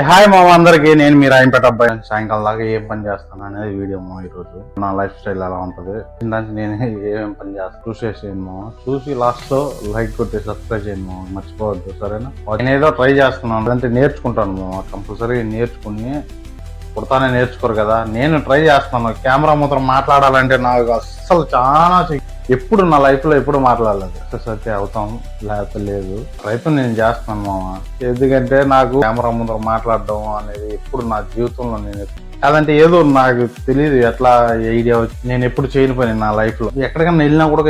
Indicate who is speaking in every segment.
Speaker 1: Hi మామ అందరికి, నేను మీ రాయంపేట అబ్బాయి. సాయంకాలం దాకా ఏం పని చేస్తాను అనేది వీడియో ఈరోజు. నా లైఫ్ స్టైల్ ఎలా ఉంటది, దానికి నేను ఏమేం పని చేస్తాను చూసేసేమో, చూసి లాస్ట్ లో లైక్ కొట్టి సబ్స్క్రైబ్ చేయను మర్చిపోవద్దు, సరేనా? నేను ఏదో ట్రై చేస్తున్నాను అంటే నేర్చుకుంటాను, కంపల్సరీ నేర్చుకుని కుడతానే నేర్చుకోరు కదా. నేను ట్రై చేస్తాను. కెమెరా మాత్రం మాట్లాడాలంటే నాకు అస్సలు చాలా ఎప్పుడు నా లైఫ్ లో ఎప్పుడు మాట్లాడలేదు. సక్సెస్ అయితే అవుతాం, లేకపోతే లేదు. ప్రయత్నం నేను చేస్తున్నాను మామ. ఎందుకంటే నాకు కెమెరా ముందర మాట్లాడడం అనేది ఎప్పుడు నా జీవితంలో నేను అదంటే ఏదో నాకు తెలియదు ఎట్లా ఐడియా వచ్చి నేను ఎప్పుడు చేయని పని నా లైఫ్ లో. ఎక్కడికైనా వెళ్ళినా కూడా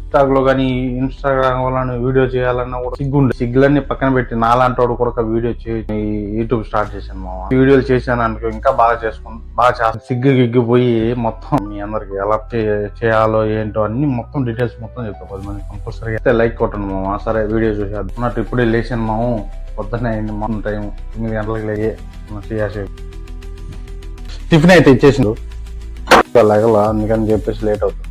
Speaker 1: టిక్టాక్ లో కానీ ఇన్స్టాగ్రామ్ వల్ల వీడియో చేయాలన్నా కూడా సిగ్గులన్నీ పక్కన పెట్టి నాలాంటి వాడు కూడా వీడియో చేసి యూట్యూబ్ స్టార్ట్ చేశాను మామ. వీడియోలు చేశాను అనుకో, ఇంకా బాగా చేస్తాను. సిగ్గిపోయి మొత్తం మీ అందరికి ఎలా చేయాలో ఏంటో అన్ని మొత్తం డీటెయిల్స్ మొత్తం చెప్తా. 10 మంది కంపల్సరీ అయితే లైక్ కొట్టండి మామ. సరే వీడియో చూసేది ఉన్నట్టు ఇప్పుడే లేచాను మామ. పొద్దున్నే అయింది మొత్తం టైం 9 గంటలకు లేచి టిఫిన్ అయితే ఇచ్చేసిండు లెగల, అందుకని చెప్పేసి లేట్ అవుతుంది.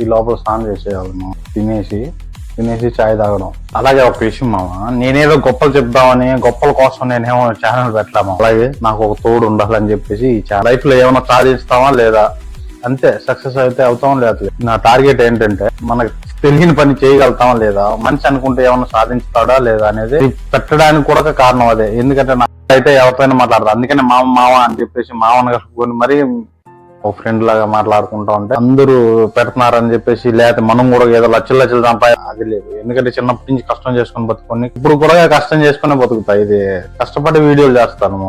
Speaker 1: ఈ లోపల స్నానం చేసేయాలి మామ. తినేసి చాయ్ తాగడం. అలాగే ఒక విషయం మామ, నేనేదో గొప్పలు చెప్దామని గొప్పల కోసం నేనేమో ఛానల్ పెట్టలేము. అలాగే నాకు ఒక తోడు ఉండాలని చెప్పేసి ఈ లైఫ్ లో ఏమైనా సాధిస్తామా లేదా అంతే. సక్సెస్ అయితే అవుతామా లేదా. నా టార్గెట్ ఏంటంటే మనకు తెలియని పని చేయగలుగుతామా లేదా, మనిషి అనుకుంటే ఏమైనా సాధించుతాడా లేదా అనేది పెట్టడానికి కూడా కారణం అదే. ఎందుకంటే నాకైతే ఎవరితోనే మాట్లాడదు, అందుకని మామ అని చెప్పేసి మామని కలుపుకొని మరీ ఓ ఫ్రెండ్ లాగా మాట్లాడుకుంటా ఉంటే అందరూ పెడుతున్నారని చెప్పేసి, లేకపోతే మనం కూడా ఏదో లక్షలు సంపాది అది లేదు. ఎందుకంటే చిన్నప్పటి నుంచి కష్టం చేసుకుని బతుకొని ఇప్పుడు కూడా కష్టం చేసుకునే బతుకుతాయి. ఇది కష్టపడి వీడియోలు చేస్తాను.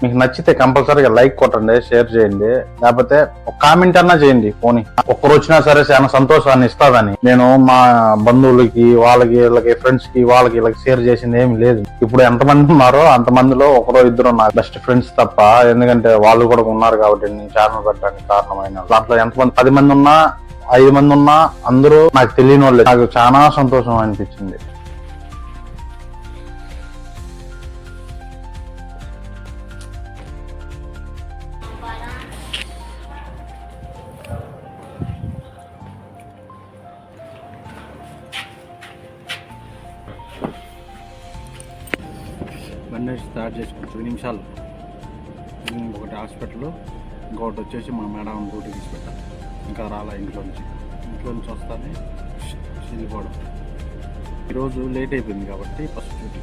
Speaker 1: మీకు నచ్చితే కంపల్సరీగా లైక్ కొట్టండి, షేర్ చేయండి, లేకపోతే ఒక కామెంట్ అన్నా చేయండి. పోనీ ఒక్కరు వచ్చినా సరే చాలా సంతోషాన్ని ఇస్తాదని. నేను మా బంధువులకి వీళ్ళకి ఫ్రెండ్స్ కి వీళ్ళకి షేర్ చేసింది ఏమి లేదు. ఇప్పుడు ఎంతమంది ఉన్నారో అంతమందిలో ఒకరో ఇద్దరు నా బెస్ట్ ఫ్రెండ్స్ తప్ప, ఎందుకంటే వాళ్ళు కూడా ఉన్నారు కాబట్టి నేను ఛానల్ పెట్టడానికి కారణమైన. దాంట్లో ఎంతమంది 10 మంది ఉన్నా 5 మంది ఉన్నా అందరూ నాకు తెలియని వాళ్ళు. నాకు చాలా సంతోషం అనిపించింది. బండి స్టార్ట్ చేసుకుని 2 నిమిషాలు. ఒకటి హాస్పిటల్, ఇంకొకటి వచ్చేసి మా మేడం డ్యూటీ తీసి పెట్టాలి. ఇంకా రాలా ఇంట్లో నుంచి వస్తానే వెళ్ళిపోవడం. ఈరోజు లేట్ అయిపోయింది కాబట్టి ఫస్ట్ డ్యూటీ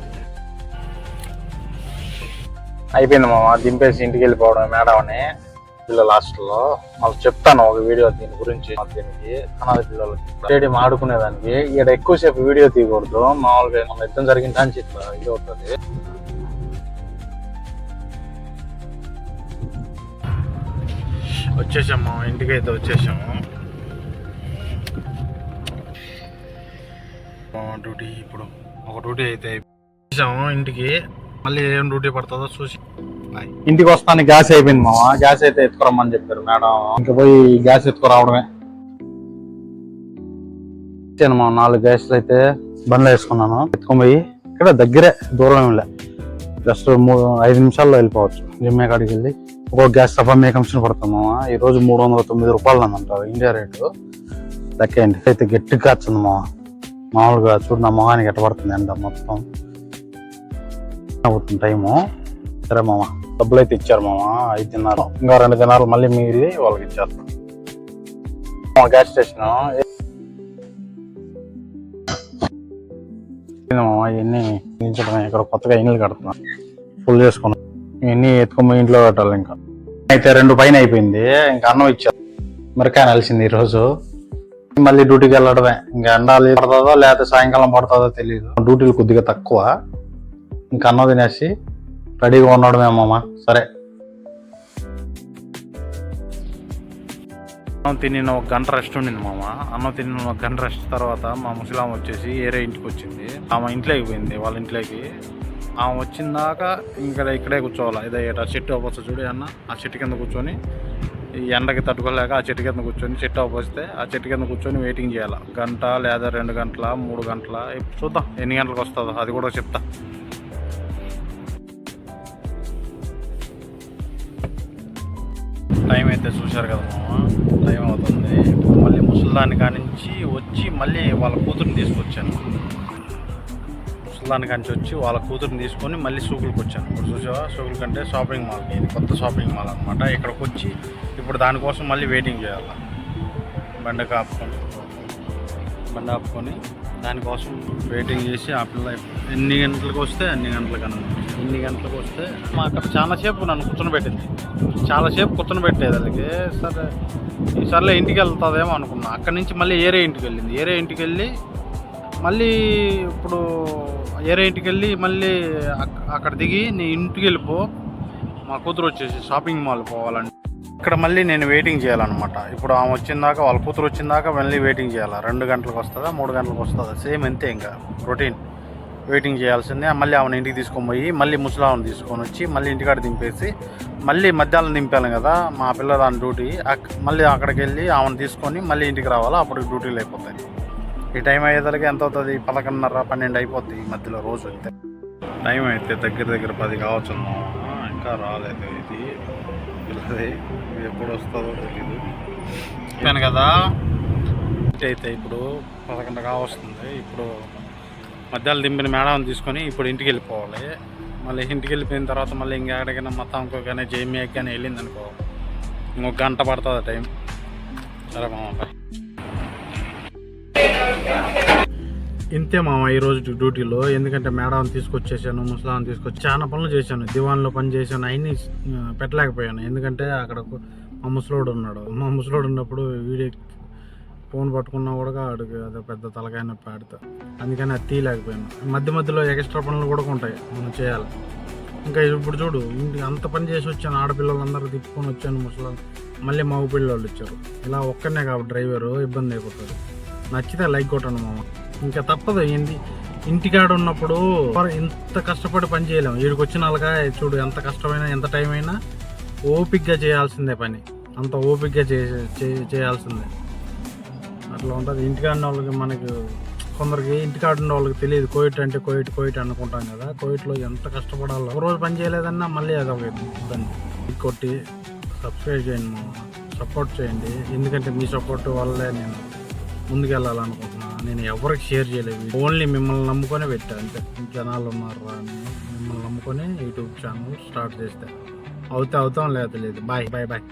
Speaker 1: అయిపోయింది మామ. దింపేసి ఇంటికి వెళ్ళిపోవడం మేడం అని. పిల్లల హాస్టల్లో మళ్ళీ చెప్తాను ఒక వీడియో దీని గురించి. దీనికి అనాథ పిల్లలకి స్టేడియం ఆడుకునేదానికి ఇక్కడ ఎక్కువసేపు వీడియో తీయకూడదు. మామూలుగా మన యుద్ధం జరిగిన దానికి ఇట్లా ఇది అవుతుంది. వచ్చేసాము, ఇంటికి అయితే వచ్చేసాము. డ్యూటీ ఇప్పుడు ఒక డ్యూటీ అయితే వచ్చేసాము ఇంటికి. మళ్ళీ ఏం డ్యూటీ పడుతుందో చూసి ఇంటికి వస్తాను. గ్యాస్ అయిపోయింది మామ. గ్యాస్ అయితే ఎత్తుకురమ్మని చెప్పారు మేడం. ఇంకా పోయి గ్యాస్ ఎత్తుకురావడమే. మా 4 గ్యాస్లు అయితే బండ్లు వేసుకున్నాను. ఎత్తుకొని పోయి ఇక్కడ దగ్గరే, దూరం ఏం లే, జస్ట్ 5 నిమిషాల్లో వెళ్ళిపోవచ్చు. జిమ్మే కాడికి వెళ్ళి ఒక గ్యాస్ సభ కమిషన్ పడతాము. ఈ రోజు 309 రూపాయలు అంటారు ఇండియా రేటు. లెక్కేయండి. అయితే గట్టిగా వచ్చింది మామూలుగా చూడు నా మొహానికి ఎట్ట పడుతుంది ఎండ మొత్తం అవుతుంది టైము. సరే మామ, డబ్బులు అయితే ఇచ్చారు మామ. 5 దినాలు, ఇంకా 2 దినాలు మళ్ళీ మిగిలి వాళ్ళకి ఇచ్చేస్తాం. గ్యాస్ స్టేషన్ మామ. ఇవన్నీ ఇక్కడ కొత్తగా ఇల్లు కడుతున్నా, ఫుల్ చేసుకున్నాం. ఇవన్నీ ఎత్తుకొని ఇంట్లో పెట్టాలి. ఇంకా అయితే 2 పైన అయిపోయింది. ఇంకా అన్నం ఇచ్చారు. మిరకాయ నలిసింది ఈరోజు. మళ్ళీ డ్యూటీకి వెళ్ళడమే. ఇంకా ఎండాలి పడుతుందో లేకపోతే సాయంకాలం పడుతుందో తెలియదు. డ్యూటీలు కొద్దిగా తక్కువ. ఇంకా అన్నం తినేసి రెడీగా ఉండడమే మామ. సరే అన్నం తిని 1 గంట రెస్ట్ ఉండింది మామ. అన్నం తిని 1 గంట రెస్ట్ తర్వాత మా ముసలాం వచ్చేసి ఏరే ఇంటికి వచ్చింది. ఆమె ఇంట్లోకి పోయింది, వాళ్ళ ఇంట్లోకి. ఆమె వచ్చిందాక ఇంకా ఇక్కడే కూర్చోవాలి. ఇదే చెట్టు అవ్వచ్చు చూడు అన్న, ఆ చెట్టు కింద కూర్చొని ఈ ఎండకి తట్టుకోలేక ఆ చెట్టు కింద కూర్చొని, చెట్టు అవ్వస్తే ఆ చెట్టు కింద కూర్చొని వెయిటింగ్ చేయాలి. 1 గంట లేదా 2 గంటల 3 గంటల చూద్దాం ఎన్ని గంటలకు వస్తుందో, అది కూడా చెప్తా. టైం అయితే చూశారు కదా మామ, టైం అవుతుంది. మళ్ళీ ముసలిదాని కానించి వచ్చి మళ్ళీ వాళ్ళ కూతురుని తీసుకొచ్చాను. ముసలానికి కంచి వచ్చి వాళ్ళ కూతురుని తీసుకొని మళ్ళీ సూకులకు వచ్చాను. ఇప్పుడు చూసావా, సూకుల కంటే షాపింగ్ మాల్కి, ఇది కొత్త షాపింగ్ మాల్ అనమాట. ఇక్కడికి వచ్చి ఇప్పుడు దానికోసం మళ్ళీ వెయిటింగ్ చేయాలి. బండి ఆపుకొని దానికోసం వెయిటింగ్ చేసి ఆ పిల్ల ఎన్ని గంటలకు వస్తే అన్ని గంటలకు వస్తే మా అక్కడ చాలాసేపు నన్ను కూర్చొని పెట్టేది వాళ్ళకి. సరే ఈసారిలో ఇంటికి వెళ్తుందేమో అనుకున్నా. అక్కడి నుంచి మళ్ళీ ఏరే ఇంటికి వెళ్ళి మళ్ళీ ఇప్పుడు మళ్ళీ అక్కడ దిగి నీ ఇంటికి వెళ్ళిపో, మా కూతురు వచ్చేసి షాపింగ్ మాల్ పోవాలంటే ఇక్కడ మళ్ళీ నేను వెయిటింగ్ చేయాలన్నమాట. ఇప్పుడు ఆమె వచ్చిందాక, వాళ్ళ కూతురు వచ్చిందాక మళ్ళీ వెయిటింగ్ చేయాలి. 2 గంటలకు వస్తుందా 3 గంటలకు వస్తుందా, సేమ్ అంతే. ఇంకా రొటీన్ వెయిటింగ్ చేయాల్సిందే. మళ్ళీ ఆమెను ఇంటికి తీసుకొని పోయి మళ్ళీ ముసలామెను తీసుకొని వచ్చి మళ్ళీ ఇంటికాడ దింపేసి మళ్ళీ మధ్యాహ్నం దింపాను కదా మా పిల్ల దాని డ్యూటీ. మళ్ళీ అక్కడికి వెళ్ళి ఆమెను తీసుకొని మళ్ళీ ఇంటికి రావాలా, అప్పటికి డ్యూటీలు అయిపోతాయి. ఈ టైం అయ్యేసరికి ఎంత అవుతుంది, 11:30 12 అయిపోద్ది ఈ మధ్యలో రోజు. అయితే టైం అయితే దగ్గర 10 కావచ్చు. ఇంకా రాలేదు. ఇది పిల్లది ఎప్పుడు వస్తుందో తెలీదు. చెప్పాను కదా అయితే ఇప్పుడు 11 వస్తుంది. ఇప్పుడు మధ్యాహ్నం దింపిన మేడం తీసుకొని ఇప్పుడు ఇంటికి వెళ్ళిపోవాలి. మళ్ళీ ఇంటికి వెళ్ళిపోయిన తర్వాత మళ్ళీ ఇంకెక్కడికైనా మొత్తం కానీ జేమియాకి కానీ వెళ్ళింది అనుకో, ఇంకొక గంట పడుతుంది టైం. సరే మామ, ఇంతే మామ ఈరోజు డ్యూటీలో. ఎందుకంటే మేడం తీసుకొచ్చేసాను, ముసలాన్ని తీసుకొచ్చి చాలా పనులు చేశాను. దివాన్లో పని చేశాను, అవన్నీ పెట్టలేకపోయాను. ఎందుకంటే అక్కడ మా ముసలోడు ఉన్నప్పుడు వీడియో ఫోన్ పట్టుకున్నా కూడా అడుగు అదే పెద్ద తలకాయ నొప్పి ఆడుతా. అందుకని అది తీయలేకపోయాను. మధ్యలో ఎక్స్ట్రా పనులు కూడా ఉంటాయి మనం చేయాలి. ఇంకా ఇప్పుడు చూడు, ఇంటికి అంత పని చేసి వచ్చాను, ఆడపిల్లలందరూ తిప్పుకొని వచ్చాను, ముసలాన్ని మళ్ళీ మగ పిల్లలు వచ్చారు. ఇలా ఒక్కనే కాబట్టి డ్రైవరు ఇబ్బంది అయిపోతుంది. నచ్చితే లైక్ కొట్టండి మామ. ఇంకా తప్పదు, ఇంటికాడ ఉన్నప్పుడు ఇంత కష్టపడి పని చేయలేము. వీడికి వచ్చిన వాళ్ళగా చూడు, ఎంత కష్టమైనా ఎంత టైం అయినా ఓపిక్గా చేయాల్సిందే పని. అంత ఓపిక్గా చేయాల్సిందే. అట్లా ఉంటుంది. ఇంటికాడ ఉన్న వాళ్ళకి, మనకి కొందరికి ఇంటికాడ ఉన్న వాళ్ళకి తెలియదు. కోయిట్ అంటే కోయిట్ అనుకుంటాం కదా. కోయిట్లో ఎంత కష్టపడాలో. ఒక రోజు పని చేయలేదన్నా మళ్ళీ అదొక ఇబ్బంది. కొట్టి సబ్స్క్రైబ్ చేయండి మామ, సపోర్ట్ చేయండి. ఎందుకంటే మీ సపోర్ట్ వల్లే నేను ముందుకెళ్ళాలనుకుంటున్నాను. నేను ఎవరికి షేర్ చేయలేదు. ఓన్లీ మిమ్మల్ని నమ్ముకొనే పెట్టా అంతే. జనాలు ఉన్నారు అని మిమ్మల్ని నమ్ముకొని యూట్యూబ్ ఛానల్ స్టార్ట్ చేస్తే అవుతాం, లేదు. బాయ్.